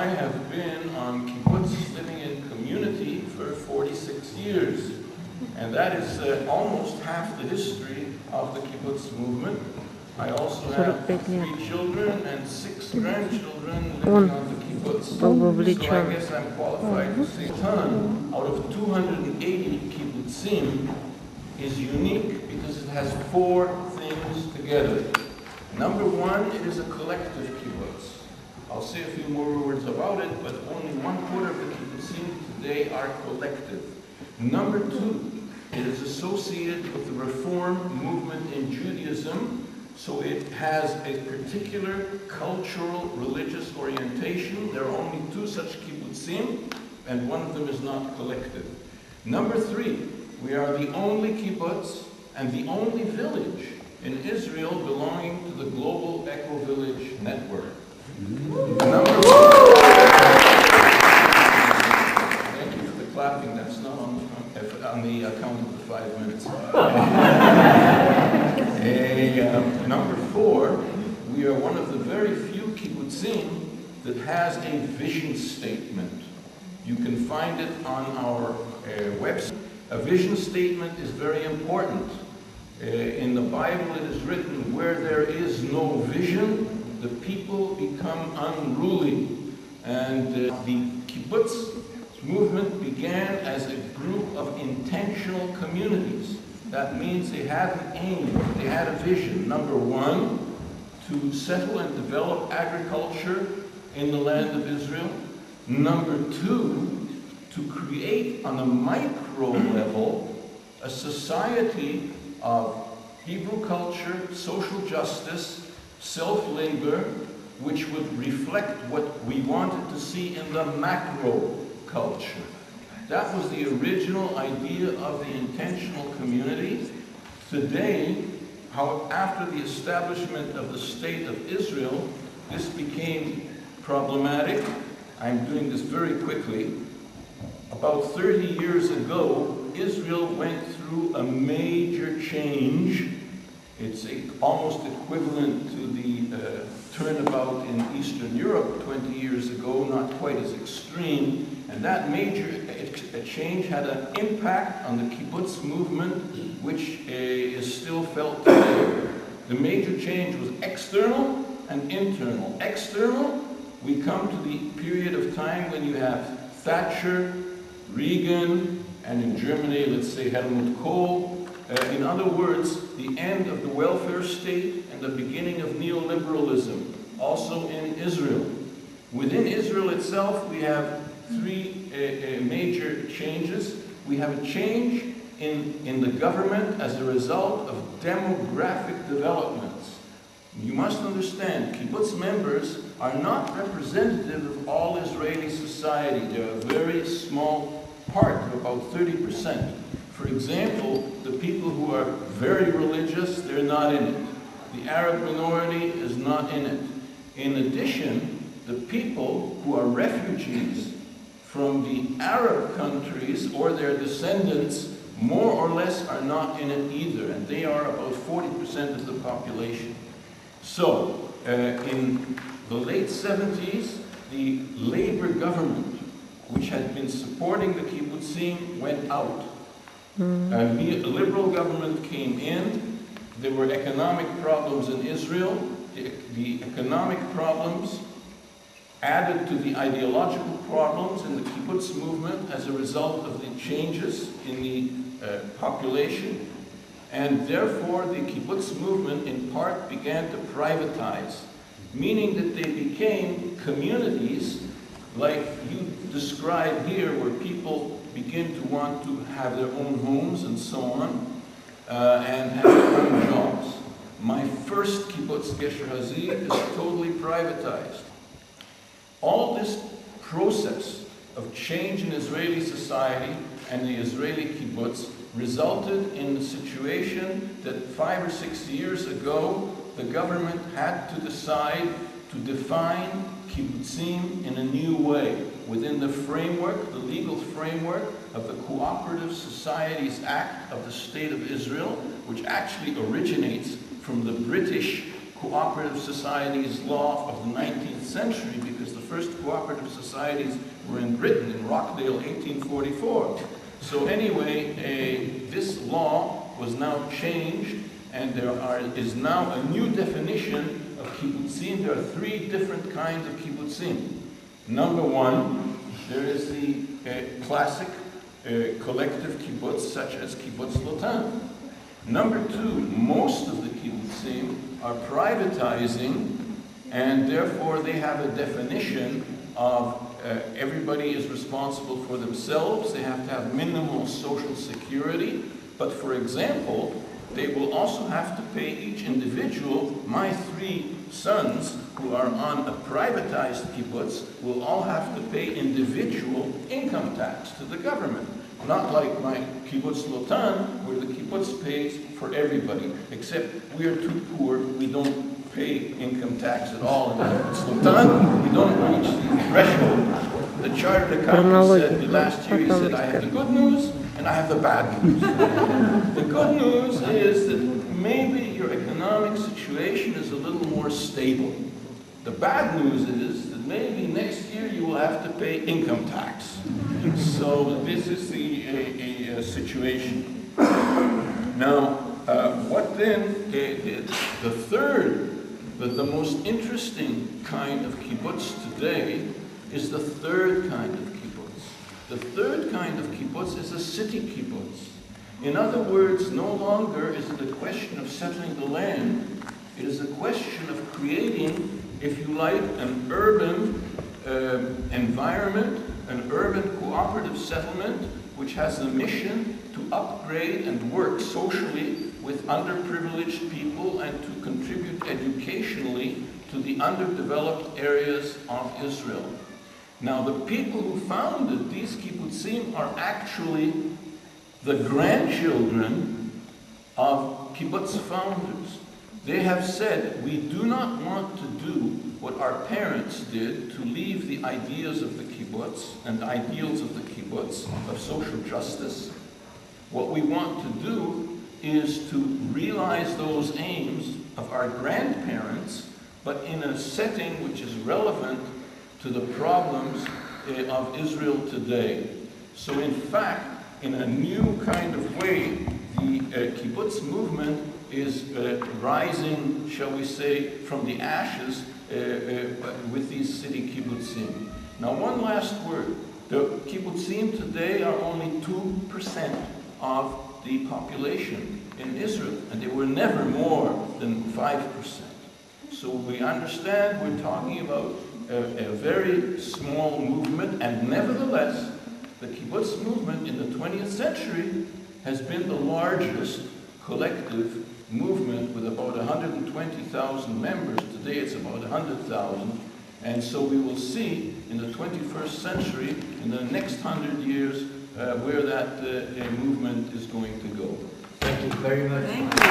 I have been on kibbutz, living in community, for 46 years. And that is almost half the history of the kibbutz movement. I also have 3 children and 6 grandchildren living on the kibbutz. So I guess I'm qualified to say Lotan, out of 280 kibbutzim, is unique because it has 4 things together. Number 1, it is a collective kibbutz. I'll say a few more words about it, but only 1/4 of the kibbutzim today are collective. Number 2, it is associated with the Reform movement in Judaism, so it has a particular cultural, religious orientation. There are only 2 such kibbutzim, and one of them is not collective. Number 3, we are the only kibbutz and the only village in Israel belonging to the global Ecovillage network. Number 4, thank you for the clapping, that's not on the account of the 5 minutes. Number 4, we are one of the very few kibbutzim that has a vision statement. You can find it on our website. A vision statement is very important. In the Bible it is written, where there is no vision, the people become unruly. And the kibbutz movement began as a group of intentional communities. That means they had an aim, they had a vision. Number 1, to settle and develop agriculture in the land of Israel. Number 2, to create on a micro level a society of Hebrew culture, social justice, self-labor, which would reflect what we wanted to see in the macro culture. That was the original idea of the intentional community. Today, after the establishment of the State of Israel, this became problematic. I'm doing this very quickly. About 30 years ago, Israel went through a major change. It's almost equivalent to the turnabout in Eastern Europe 20 years ago, not quite as extreme. And that major change had an impact on the kibbutz movement, which is still felt today. The major change was external and internal. External, we come to the period of time when you have Thatcher, Reagan, and in Germany, let's say Helmut Kohl. In other words, the end of the welfare state and the beginning of neoliberalism, also in Israel. Within Israel itself, we have 3 major changes. We have a change in the government as a result of demographic developments. You must understand, kibbutz members are not representative of all Israeli society. They're a very small part, of about 30%. For example, the people who are very religious, they're not in it. The Arab minority is not in it. In addition, the people who are refugees from the Arab countries or their descendants, more or less are not in it either, and they are about 40% of the population. So, in the late 70s, the Labor government, which had been supporting the kibbutzim, went out. And the liberal government came in. There were economic problems in Israel. The economic problems added to the ideological problems in the kibbutz movement as a result of the changes in the population. And therefore, the kibbutz movement in part began to privatize, meaning that they became communities like you describe here, where people begin to want to have their own homes and so on, and have their own jobs. My first kibbutz, Gesher Hazi, is totally privatized. All this process of change in Israeli society and the Israeli kibbutz resulted in the situation that 5 or 6 years ago, the government had to decide to define kibbutzim in a new way, within the framework, the legal framework of the Cooperative Societies Act of the State of Israel, which actually originates from the British Cooperative Societies law of the 19th century, because the first cooperative societies were in Britain, in Rockdale, 1844. So anyway, this law was now changed, and there is now a new definition of kibbutzim. There are three different kinds of kibbutzim. Number one, there is the classic collective kibbutz, such as kibbutz Lotan. Number two, most of the kibbutzim are privatizing, and therefore they have a definition of everybody is responsible for themselves. They have to have minimal social security. But for example, they will also have to pay each individual. My three sons who are on a privatized kibbutz will all have to pay individual income tax to the government. Not like my kibbutz Lotan, where the kibbutz pays for everybody, except we are too poor, we don't pay income tax at all in kibbutz Lotan. We don't reach the threshold. The chartered accountant said last year, he said, I have the good news and I have the bad news. The good news is that maybe your economic situation is a little more stable. The bad news is that maybe next year you will have to pay income tax. So this is the situation. Now, what then, the third, but the most interesting kind of kibbutz today is the third kind of kibbutz. The third kind of kibbutz is a city kibbutz. In other words, no longer is it a question of settling the land. It is a question of creating, if you like, an urban environment, an urban cooperative settlement, which has the mission to upgrade and work socially with underprivileged people and to contribute educationally to the underdeveloped areas of Israel. Now, the people who founded these kibbutzim are actually the grandchildren of kibbutz founders. They have said, we do not want to do what our parents did, to leave the ideas of the kibbutz and ideals of the kibbutz of social justice. What we want to do is to realize those aims of our grandparents, but in a setting which is relevant to the problems of Israel today. So in fact, in a new kind of way, the kibbutz movement is rising, shall we say, from the ashes with these city kibbutzim. Now, one last word. The kibbutzim today are only 2% of the population in Israel, and they were never more than 5%. So we understand we're talking about a very small movement, and nevertheless, the kibbutz movement in the 20th century has been the largest collective movement with about 120,000 members. Today it's about 100,000. And so we will see in the 21st century, in the next 100 years, where that movement is going to go. Thank you very much. Thank you.